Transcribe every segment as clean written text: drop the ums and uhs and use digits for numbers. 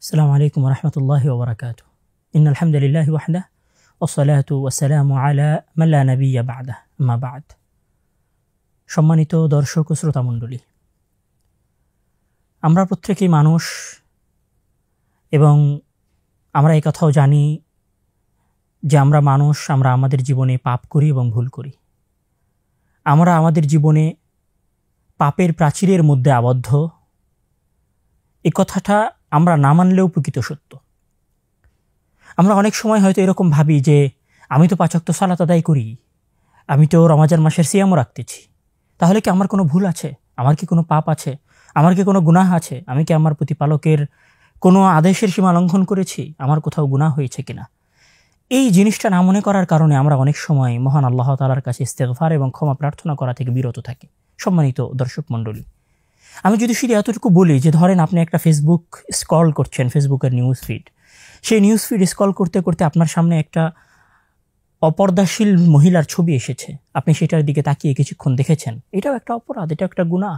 আসসালামু আলাইকুম ওয়া রাহমাতুল্লাহি ওয়া বারাকাতুহু। ইন্নাল হামদুলিল্লাহি ওয়াহদাহু ওয়াসসালাতু ওয়াসসালামু আলা মান লা নাবিয়্যা বা'দাহু, আম্মা বা'দ। সম্মানিত দর্শক ও শ্রোতা মণ্ডলী, আমরা প্রত্যেকেই মানুষ এবং আমরা এই কথাও জানি যে আমরা মানুষ, আমরা আমাদের জীবনে পাপ করি এবং ভুল করি। আমরা আমাদের জীবনে পাপের প্রাচীরের মধ্যে আবদ্ধ, এই কথাটা আমরা না মানলেও প্রকৃত সত্য। আমরা অনেক সময় হয়তো এরকম ভাবি যে আমি তো 5 ওয়াক্ত সালাত আদায় করি, আমি তো রমজান মাসের সিয়ামও রাখতেছি, তাহলে কি আমার কোনো ভুল আছে? আমার কি কোনো পাপ আছে? আমার কি কোনো গুনাহ আছে? আমি কি আমার প্রতিপালকের কোনো আদেশের সীমা লঙ্ঘন করেছি? আমার কোথাও গুনাহ হয়েছে কিনা? এই জিনিসটা না মনে করার কারণে আমরা অনেক সময় মহান আল্লাহ তাআলার কাছে ইস্তেগফার এবং ক্ষমা প্রার্থনা করা থেকে বিরত থাকি। সম্মানিত দর্শক মণ্ডলী, আমি যদি শুধু এতটুকু বলি যে ধরেন আপনি একটা ফেসবুক স্ক্রল করছেন, ফেসবুকের নিউজ ফিড, সেই নিউজ ফিড স্ক্রল করতে করতে আপনার সামনে একটা অপর্দাশীল মহিলার ছবি এসেছে, আপনি সেটার দিকে তাকিয়ে কিছুক্ষণ দেখেছেন, এটাও একটা অপরাধ, এটা একটা গুনাহ।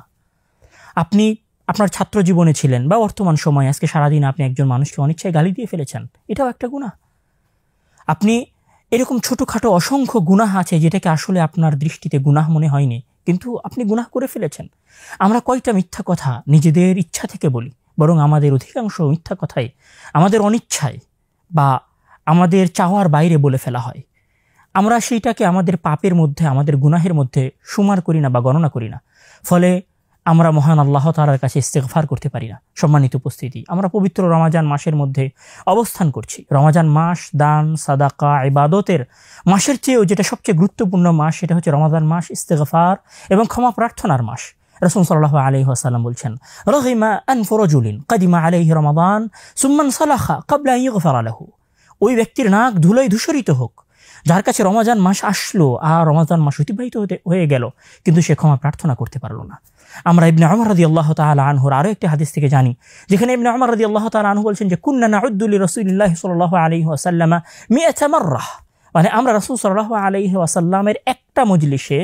আপনি আপনার ছাত্র জীবনে ছিলেন বা বর্তমান সময়ে আজকে সারাদিন আপনি একজন মানুষকে অনিচ্ছায় গালি দিয়ে ফেলেছেন, এটাও একটা গুনাহ। আপনি এরকম ছোটোখাটো অসংখ্য গুনাহ আছে যেটাকে আসলে আপনার দৃষ্টিতে গুনাহ মনে হয়নি, কিন্তু আপনি গুনাহ করে ফেলেছেন। আমরা কয়টা মিথ্যা কথা নিজেদের ইচ্ছা থেকে বলি, বরং আমাদের অধিকাংশ মিথ্যা কথাই আমাদের অনিচ্ছায় বা আমাদের চাওয়ার বাইরে বলে ফেলা হয়। আমরা সেইটাকে আমাদের পাপের মধ্যে, আমাদের গুনাহের মধ্যে সুমার করি না বা গণনা করি না, ফলে আমরা মহান আল্লাহ তাআলার কাছে ইস্তেগফার করতে পারি না। সম্মানিত উপস্থিতি, আমরা পবিত্র রমাজান মাসের মধ্যে অবস্থান করছি। রমাজান মাস দান, সাদাকা, ইবাদতের মাসের চেয়েও যেটা সবচেয়ে গুরুত্বপূর্ণ মাস, সেটা হচ্ছে রমাজান মাস ইস্তেগফার এবং ক্ষমা প্রার্থনার মাস। রাসূল সাল্লাল্লাহু আলাইহি ওয়াসাল্লাম বলছেন, রাগিমা আনফু রাজুলিন কাদিমা আলাইহি রমাদান সুম্মা সালাখা ক্বাবলা আন ইগফারা লাহু। ওই ব্যক্তির নাক ধুলোয় ধূসরিত হোক যার কাছে রমাজান মাস আসলো আর রমাজান মাস অতিবাহিত হয়ে গেল, কিন্তু সে ক্ষমা প্রার্থনা করতে পারলো না। আমরা ইবনে উমর রাদিয়াল্লাহু তাআলা আনহুর আরো একটি হাদিস থেকে জানি, যেখানে ইবনে উমর রাদিয়াল্লাহু তাআলা আনহু বলছেন যে কুননা নাউদ্দু লিরাসূলিল্লাহি সাল্লাল্লাহু আলাইহি ওয়াসাল্লাম 100 মাররাহ, মানে আমরা রাসূল সাল্লাল্লাহু আলাইহি ওয়াসাল্লামের একটা মজলিসে,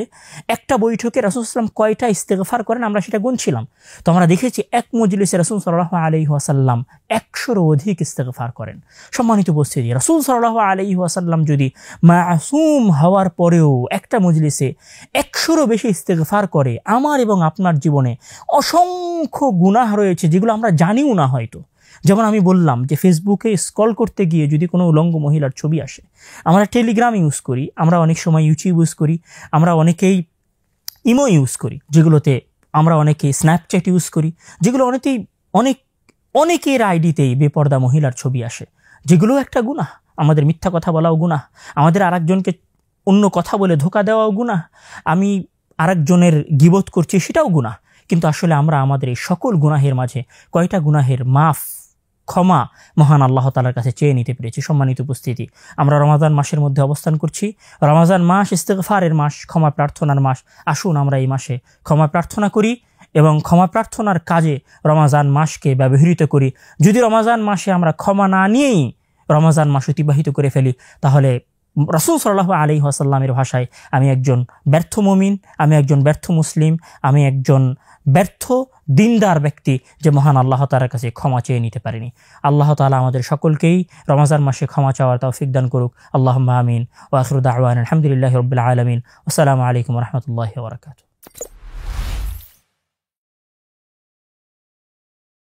একটা বৈঠকে রাসূল সাল্লাল্লাহু আলাইহি ওয়াসাল্লাম কয়টা ইস্তেগফার করেন আমরা সেটা গুনছিলাম। তো আমরা দেখেছি এক মজলিসে রাসূল সাল্লাল্লাহু আলাইহি ওয়াসাল্লাম 100-এরও অধিক ইস্তেগফার করেন। সম্মানিত উপস্থিতি, রাসূল সাল্লাল্লাহু আলাইহি ওয়াসাল্লাম যদি মাসুম হওয়ার পরেও একটা মজলিসে 100-এরও বেশি ইস্তেগফার করে, আমার এবং আপনার জীবনে অসংখ্য গুনাহ রয়েছে যেগুলো আমরা জানিও না হয়তো। যেমন আমি বললাম যে ফেসবুকে স্ক্রল করতে গিয়ে যদি কোনো উলঙ্গ মহিলার ছবি আসে, আমরা টেলিগ্রাম ইউজ করি, আমরা অনেক সময় ইউটিউব ইউজ করি, আমরা অনেকেই ইমো ইউজ করি, যেগুলোতে আমরা অনেকেই স্ন্যাপচ্যাট ইউজ করি, যেগুলো অনেকের আইডিতেই বেপর্দা মহিলার ছবি আসে, যেগুলো একটা গুনাহ। আমাদের মিথ্যা কথা বলাও গুনাহ, আমাদের আরেকজনকে অন্য কথা বলে ধোঁকা দেওয়াও গুনাহ, আমি আরেকজনের গীবত করছি সেটাও গুনাহ। কিন্তু আসলে আমরা আমাদের এই সকল গুনাহের মাঝে কয়টা গুনাহের মাফ, ক্ষমা মহান আল্লাহ তাআলার কাছে চেয়ে নিতে পেরেছি। সম্মানিত উপস্থিতি, আমরা রমাজান মাসের মধ্যে অবস্থান করছি। রমাজান মাস ইস্তেগফারের মাস, ক্ষমা প্রার্থনার মাস। আসুন আমরা এই মাসে ক্ষমা প্রার্থনা করি এবং ক্ষমা প্রার্থনার কাজে রমাজান মাসকে ব্যবহৃত করি। যদি রমাজান মাসে আমরা ক্ষমা না নিয়েই রমাজান মাস অতিবাহিত করে ফেলি, তাহলে রাসূল সাল্লাল্লাহু আলাইহি ওয়াসাল্লামের ভাষায় আমি একজন ব্যর্থ মুমিন, আমি একজন ব্যর্থ মুসলিম, আমি একজন ব্যর্থ দিনদার ব্যক্তি যে মহান আল্লাহ তাআলার কাছে ক্ষমা চেয়ে নিতে পারেনি। আল্লাহ তাআলা আমাদের সকলকেই রমাজান মাসে ক্ষমা চাওয়ার তৌফিক দান করুক। আল্লাহুম্মা আমিন। ওয়া আখিরু দাওয়ানা আলহামদুলিল্লাহি রাব্বিল আলামিন। আসসালামু আলাইকুম ওয়া রাহমাতুল্লাহি ওয়া বারাকাতুহু।